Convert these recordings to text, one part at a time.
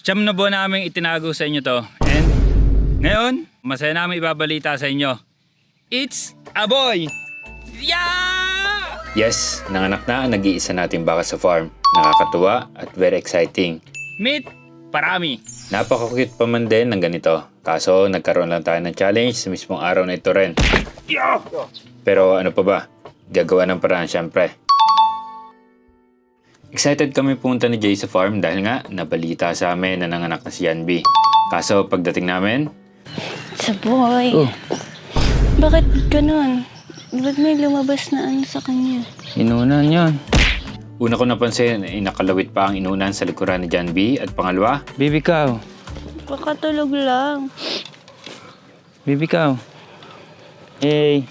Siyam na buwan namin itinago sa inyo to. And ngayon, masaya namin ibabalita sa inyo. It's a boy! Yeah! Yes, nanganak na ang nag-iisa nating baka sa farm. Nakakatuwa at very exciting. Meet Parami. Napaka-cute pa man din ng ganito. Kaso nagkaroon lang tayo ng challenge sa mismong araw na ito rin. Pero ano pa ba? Gagawa ng paraan syempre. Excited kami pumunta ni Jay sa farm dahil nga nabalita sa amin na nanganak na si Janby. Kaso pagdating namin, Sa boy. Oh. Bakit ganun? Ba't may lumabas na ano sa kanya? Inunan yan. una ko napansin ay nakalawit pa ang inunan sa likuran ni Janby at pangalawa, Baby cow. Pakatulog lang. Baby cow. Hey.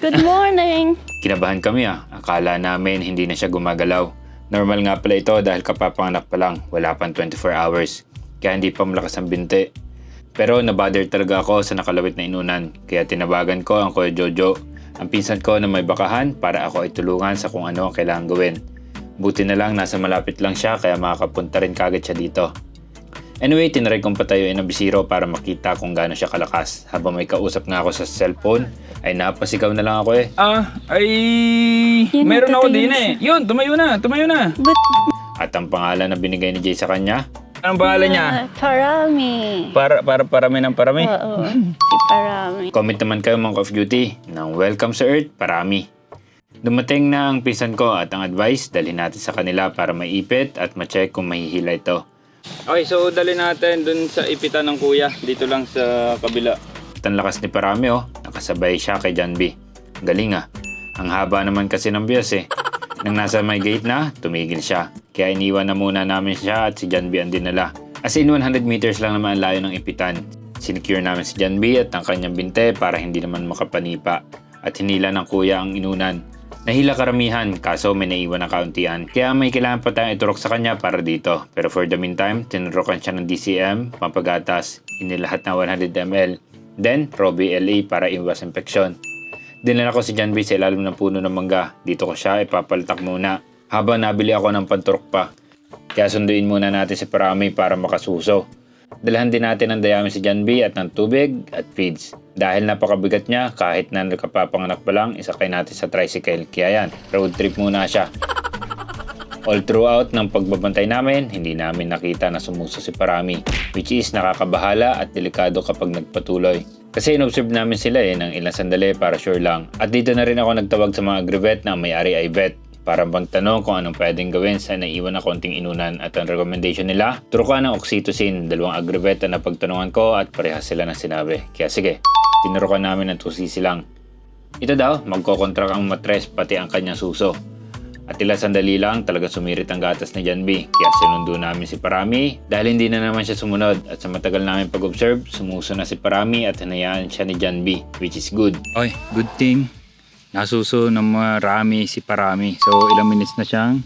Good morning. kinabahan kami Akala namin hindi na siya gumagalaw. Normal nga pala ito dahil kapapanganak pa lang, wala pang 24 hours. Kaya hindi pa malakas ang binti. Pero nabother talaga ako sa nakalawit na inunan. Kaya tinabagan ko ang Kuya Jojo, ang pinsan ko na may bakahan para ako ay tulungan sa kung ano ang kailangan gawin. Buti na lang nasa malapit lang siya kaya makakapunta rin kagad siya dito. Anyway, tinry kong patayuin ang bisiro para makita kung gaano siya kalakas. Habang may kausap nga ako sa cellphone, ay napasigaw na lang ako Yun, Meron ako tatayo din siya. Yun, tumayo na. But, At ang pangalan na binigay ni Jay sa kanya, Anong pangalan niya? Parami. Parami ng parami. Oo, si Parami. comment naman kayo mga of duty ng Welcome sa Earth, Parami. Dumating na ang pinsan ko at ang advice dalhin natin sa kanila para maipit at ma-check kung mahihila ito. Okay, so dali natin dun sa ipitan ng kuya. Dito lang sa kabila. At ang lakas ni Parami nakasabay siya kay Janby. Galing Ang haba naman kasi ng bias Nang nasa may gate na, tumigil siya. Kaya iniwan na muna namin siya at si Janby ang dinala. As in 100 meters lang naman ang layo ng ipitan. Sinecure namin si Janby at ang kanyang binte para hindi naman makapanipa. At hinila ng kuya ang inunan. Nahila karamihan kaso may naiwan na kauntian. Kaya may kailangan pa tayong iturok sa kanya para dito. Pero for the meantime, tinurokan siya ng DCM, pampagatas, inilahat na 100 ml. Then, Robi LA para iwas infeksyon. Dinala ko si Janby sa ilalim ng puno ng mangga. Dito ko siya ipapaltak muna. Habang nabili ako ng panturok pa. Kaya sunduin muna natin si Parami para makasuso. Dalhan din natin ng dayami si Janby at ng tubig at feeds. Dahil napakabigat niya, kahit na nagkapapanganak pa lang, isakay natin sa tricycle. Kaya yan, road trip muna siya. All throughout ng pagbabantay namin, hindi namin nakita na sumuso si Parami. Which is nakakabahala at delikado kapag nagpatuloy. Kasi inobserve namin sila ng ilang sandali para sure lang. At dito na rin ako nagtawag sa mga agri-vet na may-ari ay vet. Para magtanong kung anong pwedeng gawin sa naiwan na konting inunan at ang recommendation nila, turukan ng oxytocin, dalawang agri-vet na napagtanungan ko at parehas sila ng sinabi. Kaya sige, tinurukan namin ng 2 cc lang. Ito daw, magkokontract ang matres pati ang kanyang suso. At ilang sandali lang talaga sumirit ang gatas ni Janby. Kaya sinundo namin si Parami dahil hindi na naman siya sumunod. At sa matagal namin pag-observe, sumuso na si Parami at hinayaan siya ni Janby, which is good. Okay, good thing. Nasuso ng marami si Parami. So, ilang minutes na siyang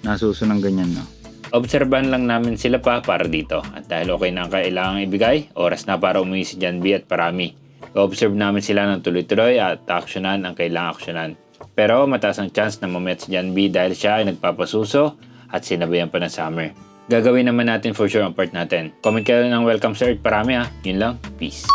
nasuso ng ganyan, no? Obserbahan lang namin sila para dito. At dahil okay na ang kailangang ibigay, oras na para umuwi si Janby at Parami. Observe namin sila ng tuloy-tuloy at aksyonan ang kailangang aksyonan. Pero mataas ang chance na mamaya si Janby dahil siya ay nagpapasuso at sinabayan pa ng summer. Gagawin naman natin for sure ang part natin. Comment kayo ng Welcome sa Earth, Parami Yun lang. Peace.